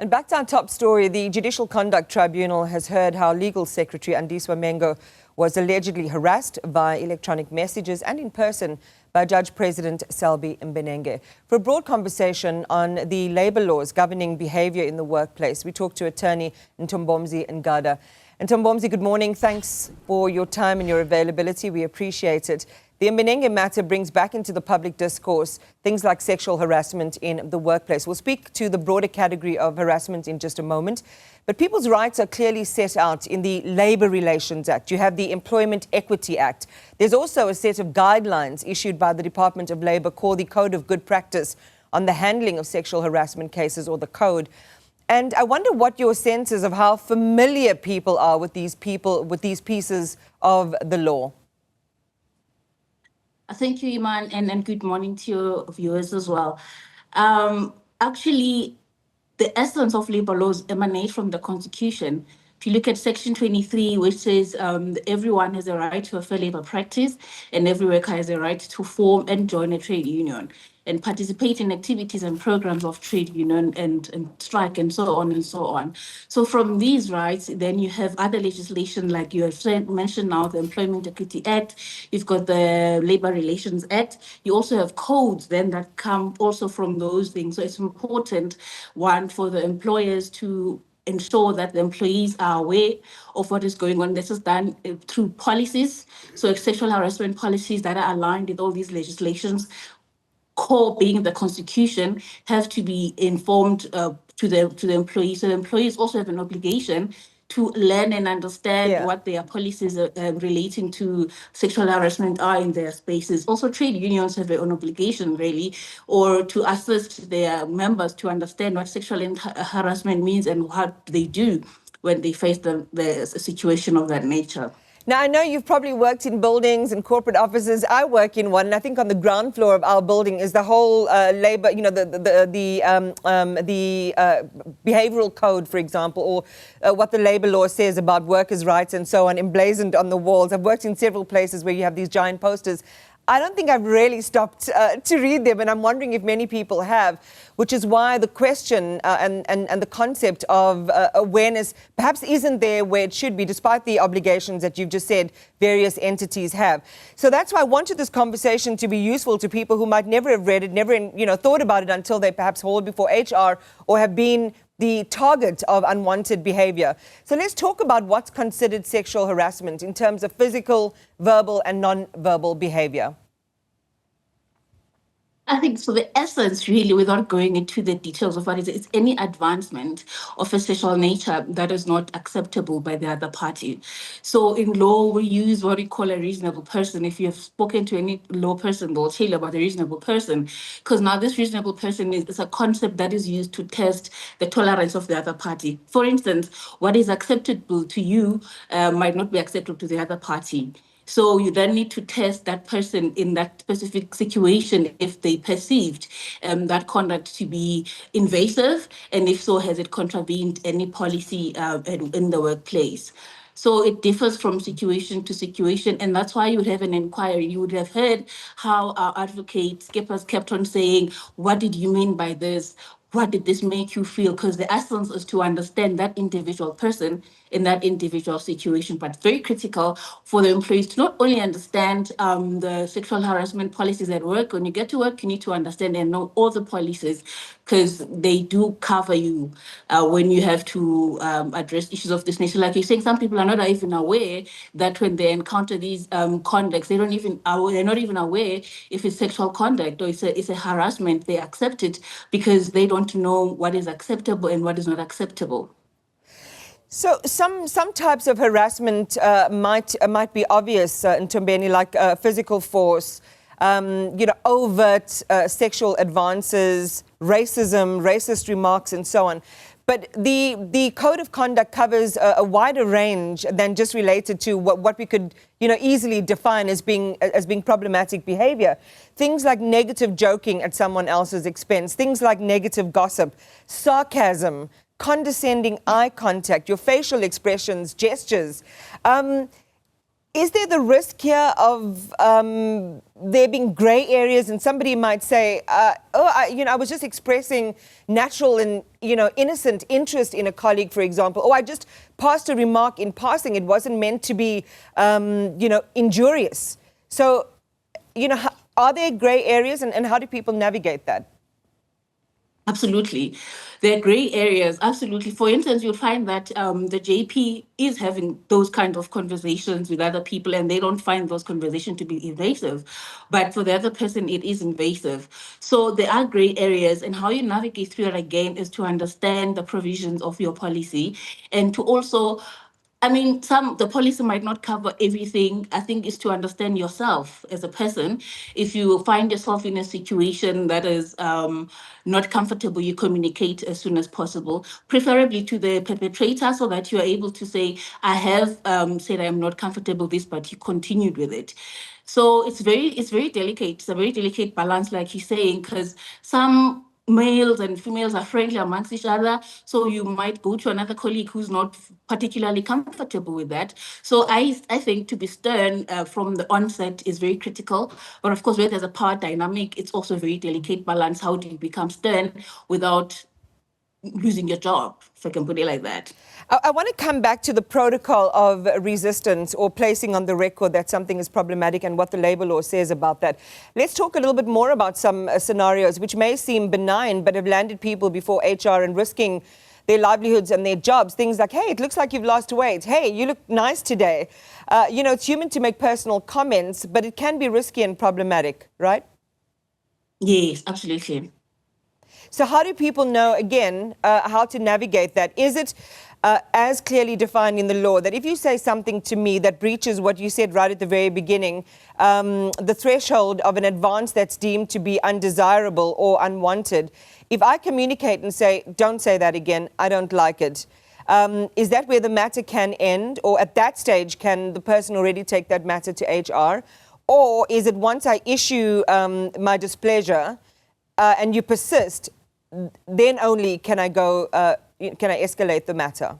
And back to our top story, the Judicial Conduct Tribunal has heard how Legal Secretary Andiswa Mengo was allegedly harassed via electronic messages and in person by Judge President Selby Mbenenge. For a broad conversation on the labour laws governing behaviour in the workplace, we talked to attorney Ntombomzi Ngada. Ntombomzi, good morning. Thanks for your time and your availability. We appreciate it. The Mbenenge matter brings back into the public discourse things like sexual harassment in the workplace. We'll speak to the broader category of harassment in just a moment. But people's rights are clearly set out in the Labour Relations Act. You have the Employment Equity Act. There's also a set of guidelines issued by the Department of Labour called the Code of Good Practice on the handling of sexual harassment cases, or the Code. And I wonder what your sense is of how familiar people are with these pieces of the law. Thank you, Iman, and good morning to your viewers as well. Actually, the essence of labor laws emanate from the Constitution. If you look at Section 23, which says everyone has a right to a fair labor practice and every worker has a right to form and join a trade union and participate in activities and programs of trade union and strike and so on and so on. So from these rights, then you have other legislation like you have mentioned now, the Employment Equity Act, you've got the Labour Relations Act, you also have codes then that come also from those things. So it's important, one, for the employers to ensure that the employees are aware of what is going on. This is done through policies, so sexual harassment policies that are aligned with all these legislations. Core being the Constitution, have to be informed to the employees. So the employees also have an obligation to learn and understand what their policies relating to sexual harassment are in their spaces. Also, trade unions have their own obligation, really, or to assist their members to understand what sexual harassment means and what they do when they face the situation of that nature. Now, I know you've probably worked in buildings and corporate offices. I work in one, and I think on the ground floor of our building is the whole labour, the behavioural code, for example, or what the labour law says about workers' rights and so on, emblazoned on the walls. I've worked in several places where you have these giant posters. I don't think I've really stopped to read them, and I'm wondering if many people have, which is why the question and the concept of awareness perhaps isn't there where it should be, despite the obligations that you've just said various entities have. So that's why I wanted this conversation to be useful to people who might never have read it, never thought about it until they perhaps hauled before HR or have been the target of unwanted behaviour. So let's talk about what's considered sexual harassment in terms of physical, verbal and non-verbal behaviour. I think so. The essence, really, without going into the details of what it is, it's any advancement of a sexual nature that is not acceptable by the other party. So in law, we use what we call a reasonable person. If you have spoken to any law person, they'll tell you about a reasonable person, because now this reasonable person is a concept that is used to test the tolerance of the other party. For instance, what is acceptable to you might not be acceptable to the other party. So you then need to test that person in that specific situation if they perceived that conduct to be invasive, and if so, has it contravened any policy in the workplace. So it differs from situation to situation, and that's why you would have an inquiry. You would have heard how our advocate Skippers kept on saying, what did you mean by this? What did this make you feel? Because the essence is to understand that individual person in that individual situation, but very critical for the employees to not only understand the sexual harassment policies at work. When you get to work, you need to understand and know all the policies, because they do cover you when you have to address issues of this nature. Like you're saying, some people are not even aware that when they encounter these conducts, they're not even aware if it's sexual conduct or it's a harassment. They accept it because they don't know what is acceptable and what is not acceptable. So some types of harassment might be obvious, Ntombeni, like physical force, overt sexual advances, racism, racist remarks, and so on. But the code of conduct covers a wider range than just related to what we could easily define as being problematic behavior. Things like negative joking at someone else's expense, things like negative gossip, sarcasm, condescending eye contact, your facial expressions, gestures. Is there the risk here of there being grey areas, and somebody might say, I was just expressing natural and, innocent interest in a colleague, for example, or I just passed a remark in passing. It wasn't meant to be, injurious. So, are there grey areas, and how do people navigate that? Absolutely. There are gray areas. Absolutely. For instance, you'll find that the JP is having those kind of conversations with other people, and they don't find those conversations to be invasive. But for the other person, it is invasive. So there are gray areas, and how you navigate through it again is to understand the provisions of your policy and to also the policy might not cover everything. I think is to understand yourself as a person. If you find yourself in a situation that is not comfortable, you communicate as soon as possible, preferably to the perpetrator, so that you are able to say, I have said I am not comfortable with this, but you continued with it. So it's very delicate. It's a very delicate balance, like he's saying, because some males and females are friendly amongst each other. So you might go to another colleague who's not particularly comfortable with that. So I think to be stern from the onset is very critical. But of course, where there's a power dynamic, it's also a very delicate balance. How do you become stern without losing your job, if I can put it like that? I want to come back to the protocol of resistance or placing on the record that something is problematic and what the labour law says about that. Let's talk a little bit more about some scenarios which may seem benign but have landed people before HR and risking their livelihoods and their jobs. Things like, hey, it looks like you've lost weight. Hey, you look nice today. It's human to make personal comments, but it can be risky and problematic, right? Yes, absolutely. So how do people know, again, how to navigate that? Is it as clearly defined in the law that if you say something to me that breaches what you said right at the very beginning, the threshold of an advance that's deemed to be undesirable or unwanted, if I communicate and say, don't say that again, I don't like it, is that where the matter can end? Or at that stage, can the person already take that matter to HR? Or is it once I issue my displeasure and you persist, then only can I escalate the matter?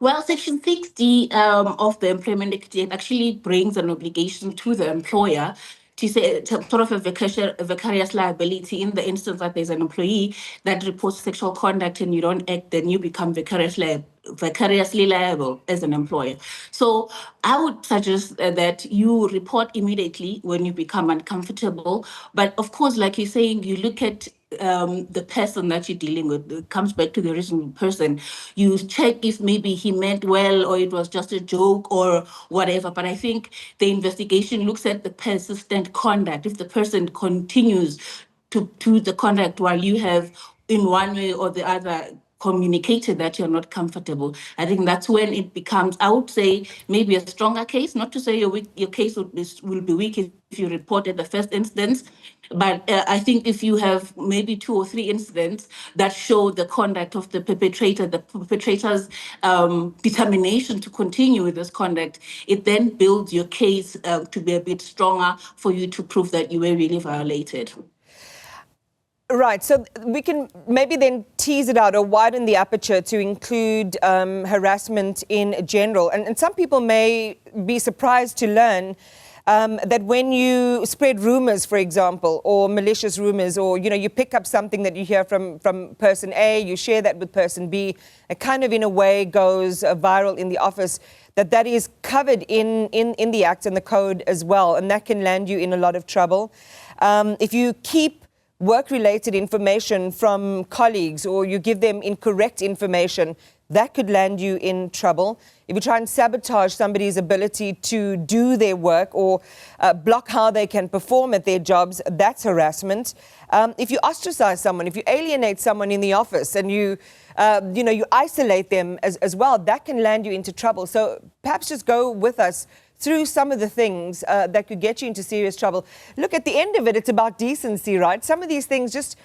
Well, Section 60 of the Employment Act actually brings an obligation to the employer to say sort of a vicarious liability in the instance that there's an employee that reports sexual conduct and you don't act, then you become vicariously liable as an employer. So I would suggest that you report immediately when you become uncomfortable. But of course, like you're saying, you look at the person that you're dealing with. It comes back to the reasonable person. You check if maybe he meant well or it was just a joke or whatever. But I think the investigation looks at the persistent conduct. If the person continues to the conduct while you have, in one way or the other, communicated that you're not comfortable, I think that's when it becomes, I would say, maybe a stronger case. Not to say your case will be weak if you report at the first instance, but I think if you have maybe 2 or 3 incidents that show the conduct of the perpetrator's determination to continue with this conduct, it then builds your case to be a bit stronger for you to prove that you were really violated. Right, so we can maybe then tease it out or widen the aperture to include harassment in general. And some people may be surprised to learn that when you spread rumors, for example, or malicious rumors, or, you pick up something that you hear from person A, you share that with person B, it kind of in a way goes viral in the office, that is covered in the Act and the Code as well, and that can land you in a lot of trouble. If you keep work-related information from colleagues or you give them incorrect information, that could land you in trouble. If you try and sabotage somebody's ability to do their work or block how they can perform at their jobs, that's harassment. If you ostracize someone, if you alienate someone in the office and you isolate them as well, that can land you into trouble. So perhaps just go with us through some of the things that could get you into serious trouble. Look, at the end of it, it's about decency, right? Some of these things just,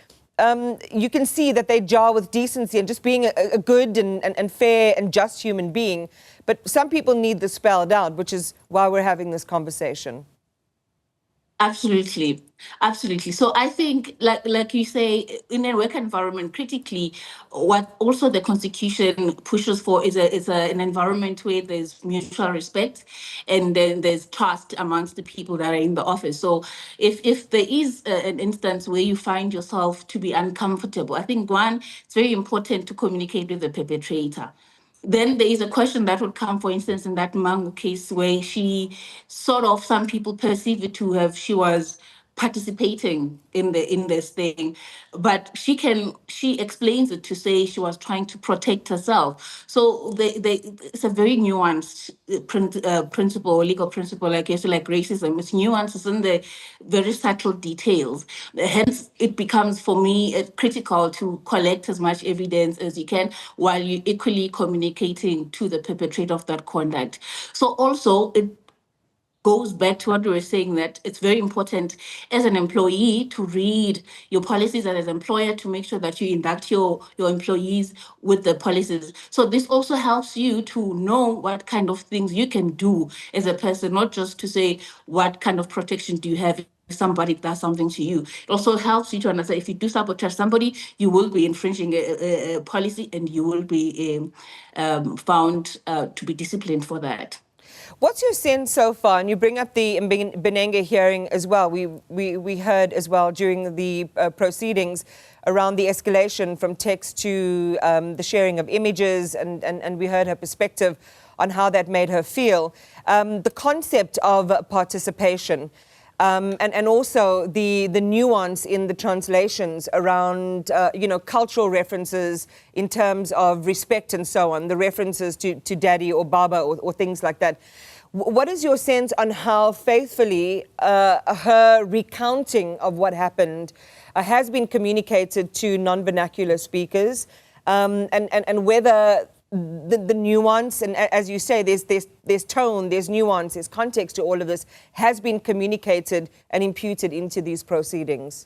you can see that they jar with decency and just being a good and fair and just human being. But some people need this spelled out, which is why we're having this conversation. Absolutely. Absolutely. So I think, like you say, in a work environment, critically, what also the Constitution pushes for is an environment where there's mutual respect, and then there's trust amongst the people that are in the office. So if there is an instance where you find yourself to be uncomfortable, I think one, it's very important to communicate with the perpetrator. Then there is a question that would come, for instance, in that Mango case where she sort of, some people perceive it to have, she was participating in this thing, but she explains it to say she was trying to protect herself. So it's a very nuanced principle, legal principle, I guess, like racism. It's nuances in the very subtle details. Hence it becomes, for me, critical to collect as much evidence as you can while you equally communicating to the perpetrator of that conduct. So also it goes back to what we were saying, that it's very important as an employee to read your policies, and as an employer to make sure that you induct your employees with the policies. So this also helps you to know what kind of things you can do as a person, not just to say what kind of protection do you have if somebody does something to you. It also helps you to understand, if you do sabotage somebody, you will be infringing a policy, and you will be found to be disciplined for that. What's your sense so far? And you bring up the Mbenenge hearing as well. We heard as well during the proceedings around the escalation from text to the sharing of images, and we heard her perspective on how that made her feel. The concept of participation, and also the nuance in the translations around, cultural references in terms of respect and so on, the references to daddy or baba or things like that. What is your sense on how faithfully her recounting of what happened has been communicated to non-vernacular speakers, and whether the nuance, and as you say, there's tone, there's nuance, there's context to all of this, has been communicated and imputed into these proceedings?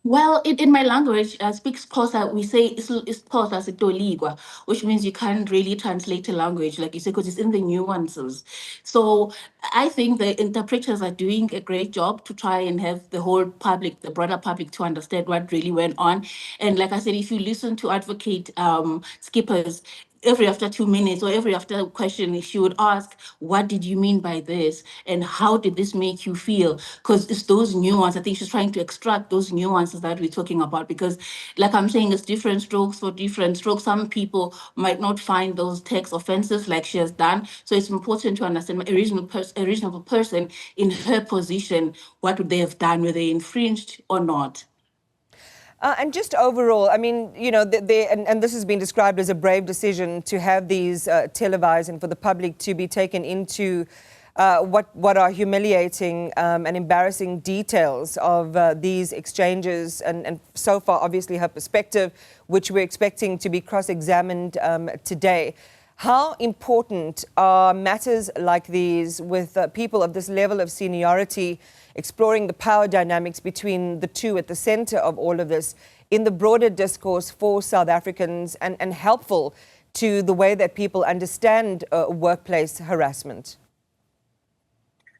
Well, in my language, speaks Xhosa, we say it's Xhosa sitoligwa, which means you can't really translate a language, like you say, because it's in the nuances. So I think the interpreters are doing a great job to try and have the whole public, the broader public, to understand what really went on. And like I said, if you listen to advocate skippers, every after 2 minutes or every after a question, she would ask, what did you mean by this? And how did this make you feel? Because it's those nuances. I think she's trying to extract those nuances that we're talking about, because like I'm saying, it's different strokes for different strokes. Some people might not find those texts offensive like she has done. So it's important to understand a reasonable person in her position, what would they have done, whether they infringed or not. And just overall, I mean, and this has been described as a brave decision to have these televised and for the public to be taken into what are humiliating and embarrassing details of these exchanges. And so far, obviously, her perspective, which we're expecting to be cross-examined today. How important are matters like these with people of this level of seniority, exploring the power dynamics between the two at the center of all of this in the broader discourse for South Africans, and helpful to the way that people understand workplace harassment?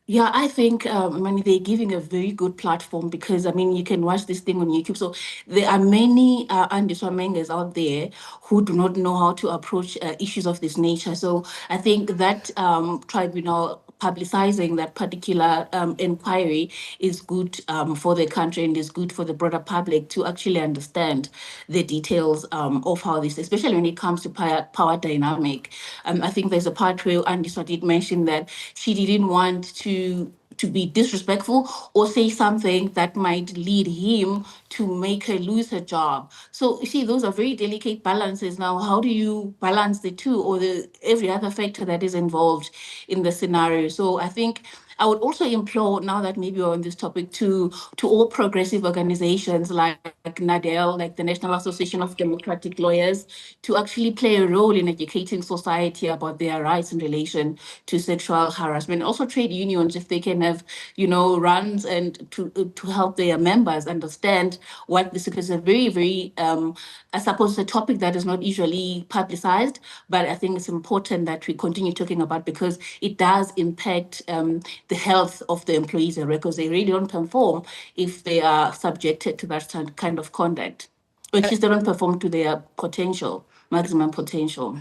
Yeah, I think they're giving a very good platform, because you can watch this thing on YouTube. So there are many Andiswa Menges out there who do not know how to approach issues of this nature. So I think that tribunal publicizing that particular inquiry is good for the country, and is good for the broader public to actually understand the details of how this, especially when it comes to power dynamic. I think there's a part where Andiswa did mention that she didn't want to be disrespectful or say something that might lead him to make her lose her job. So you see, those are very delicate balances. Now, how do you balance the two, or every other factor that is involved in the scenario? So I think I would also implore, now that maybe we're on this topic, to all progressive organizations like NADEL, like the National Association of Democratic Lawyers, to actually play a role in educating society about their rights in relation to sexual harassment. Also trade unions, if they can have, runs and to help their members understand what this is. A very, very, I suppose, a topic that is not usually publicized, but I think it's important that we continue talking about, because it does impact the health of the employees and records. They really don't perform if they are subjected to that kind of conduct, or at least they don't perform to their potential, maximum potential.